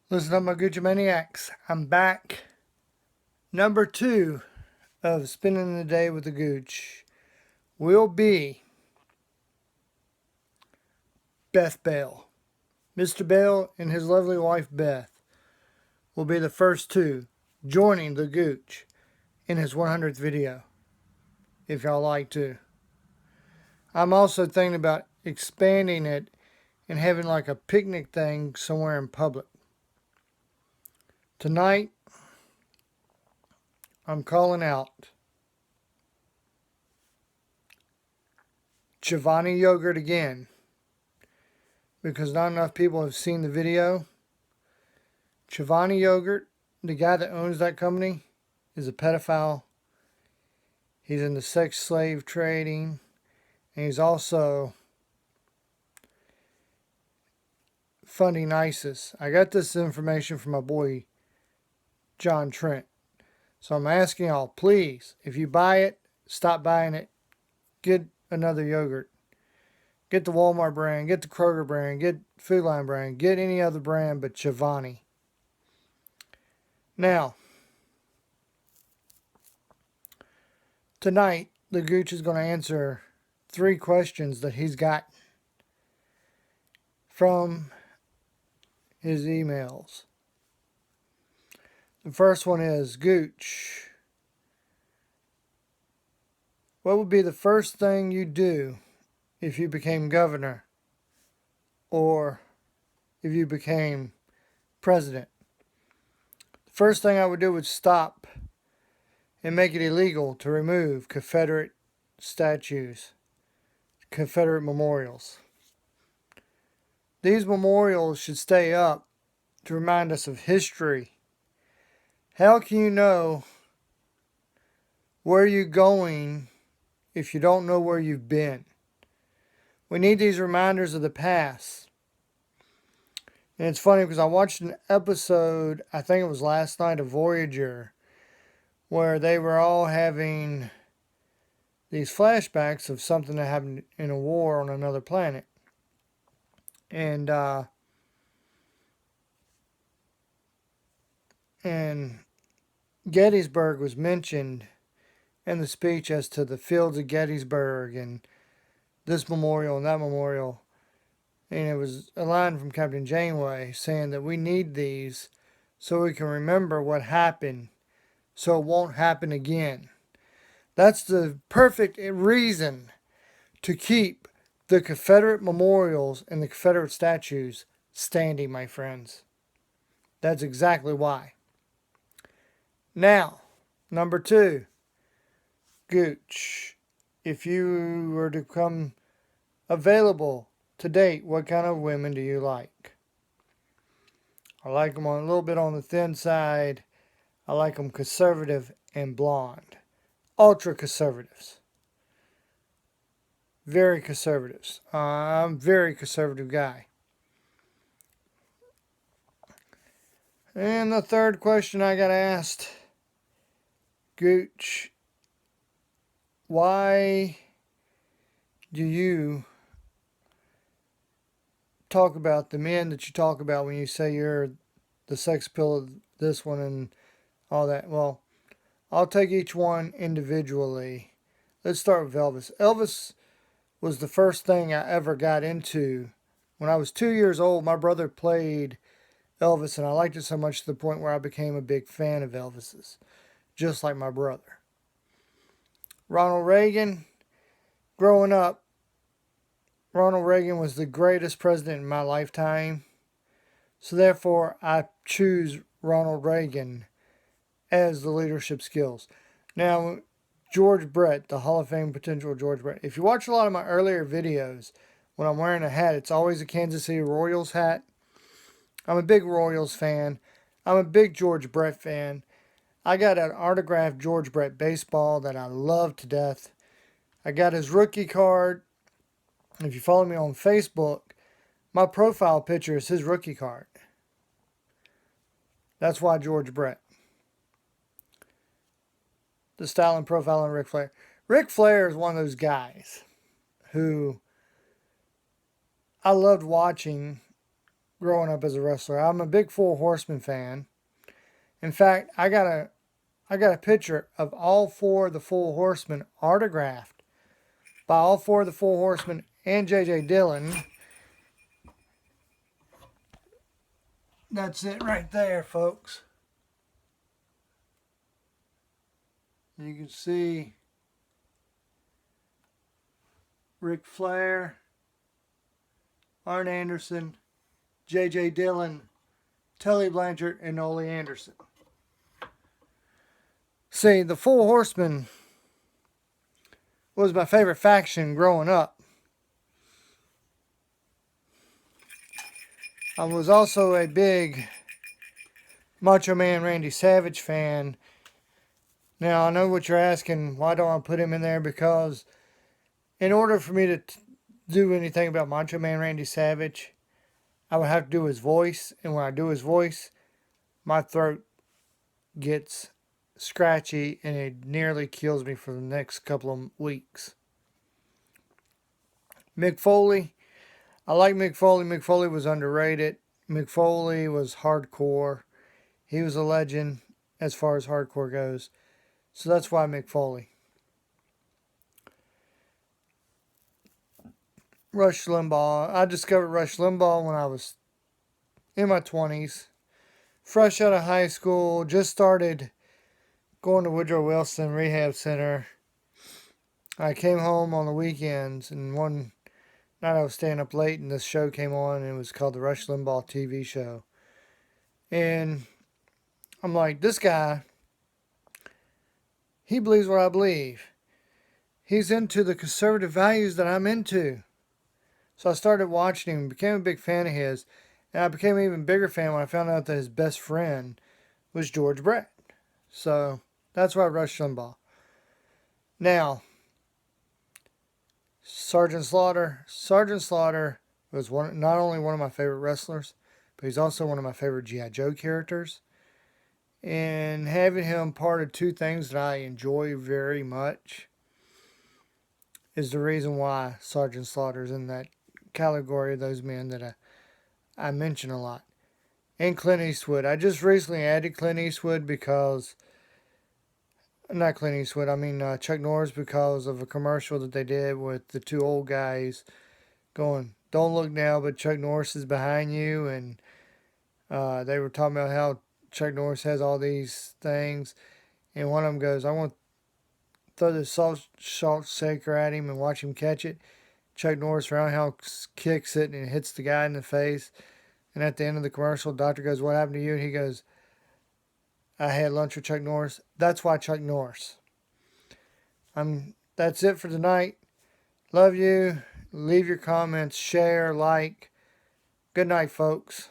Listen up, my Gucci Maniacs. I'm back. Number 2 of Spending the Day with the Gooch will be Beth Bell. Mr. Bell and his lovely wife Beth will be the first two joining the Gooch in his 100th video, if y'all like to. I'm also thinking about expanding it and having like a picnic thing somewhere in public. Tonight, I'm calling out Chivani Yogurt again because not enough people have seen the video. Chivani Yogurt, the guy that owns that company, is a pedophile. He's into sex slave trading, and he's also funding ISIS. I got this information from my boy John Trent. So I'm asking y'all, please, if you buy it, stop buying it. Get another yogurt. Get the Walmart brand, get the Kroger brand, get Food Line brand, get any other brand but Chivani. Now, tonight, the Gooch is going to answer 3 questions that he's got from his emails. The first one is, Gooch, what would be the first thing you do if you became governor or if you became president? The first thing I would do would stop and make it illegal to remove Confederate statues, Confederate memorials. These memorials should stay up to remind us of history. How can you know where you're going if you don't know where you've been? We need these reminders of the past. And it's funny because I watched an episode, I think it was last night, of Voyager, where they were all having these flashbacks of something that happened in a war on another planet. And Gettysburg was mentioned in the speech as to the fields of Gettysburg and this memorial and that memorial. And it was a line from Captain Janeway saying that we need these so we can remember what happened so it won't happen again. That's the perfect reason to keep the Confederate memorials and the Confederate statues standing, my friends. That's exactly why. Now, number 2, Gooch, if you were to come available to date, what kind of women do you like? I like them a little bit on the thin side. I like them conservative and blonde. Ultra conservatives. Very conservatives. I'm a very conservative guy. And the third question I got asked, Gooch, why do you talk about the men that you talk about when you say you're the sex appeal of this one and all that? Well, I'll take each one individually. Let's start with Elvis. Elvis was the first thing I ever got into. When I was 2 years old, my brother played Elvis, and I liked it so much to the point where I became a big fan of Elvis's, just like my brother. Ronald Reagan, growing up, Ronald Reagan was the greatest president in my lifetime. So therefore, I choose Ronald Reagan as the leadership skills. Now, George Brett, the Hall of Fame potential George Brett. If you watch a lot of my earlier videos, when I'm wearing a hat, it's always a Kansas City Royals hat. I'm a big Royals fan. I'm a big George Brett fan. I got an autographed George Brett baseball that I love to death. I got his rookie card. If you follow me on Facebook, my profile picture is his rookie card. That's why George Brett. The style and profile on Ric Flair. Ric Flair is one of those guys who I loved watching growing up as a wrestler. I'm a big Four Horsemen fan. In fact, I got a picture of all four of the Four Horsemen autographed by all four of the Four Horsemen and J.J. Dillon. That's it right there, folks. You can see Ric Flair, Arn Anderson, J.J. Dillon, Tully Blanchard, and Ole Anderson. See, the Four Horsemen was my favorite faction growing up. I was also a big Macho Man Randy Savage fan. Now, I know what you're asking, why don't I put him in there? Because in order for me to do anything about Macho Man Randy Savage, I would have to do his voice. And when I do his voice, my throat gets scratchy and it nearly kills me for the next couple of weeks. Mick Foley. I like Mick Foley. Mick Foley was underrated. Mick Foley was hardcore. He was a legend as far as hardcore goes. So that's why Mick Foley. Rush Limbaugh. I discovered Rush Limbaugh when I was in my 20s. Fresh out of high school. Just started going to Woodrow Wilson Rehab Center. I came home on the weekends, and one night I was staying up late, and this show came on, and it was called the Rush Limbaugh TV show. And I'm like, this guy, he believes what I believe. He's into the conservative values that I'm into. So I started watching him, became a big fan of his, and I became an even bigger fan when I found out that his best friend was George Brett. So that's why I Rush Limbaugh. Now, Sergeant Slaughter. Sergeant Slaughter was not only one of my favorite wrestlers, but he's also one of my favorite G.I. Joe characters. And having him part of two things that I enjoy very much is the reason why Sergeant Slaughter is in that category of those men that I mention a lot. And Clint Eastwood. I just recently added Clint Eastwood because... Not Clint Eastwood, I mean Chuck Norris, because of a commercial that they did with the two old guys going, "Don't look now, but Chuck Norris is behind you." And they were talking about how Chuck Norris has all these things. And one of them goes, "I want to throw this salt shaker at him and watch him catch it." Chuck Norris roundhouse kicks it and it hits the guy in the face. And at the end of the commercial, the doctor goes, "What happened to you?" And he goes, "I had lunch with Chuck Norris." That's why Chuck Norris. That's it for tonight. Love you. Leave your comments, share, like. Good night, folks.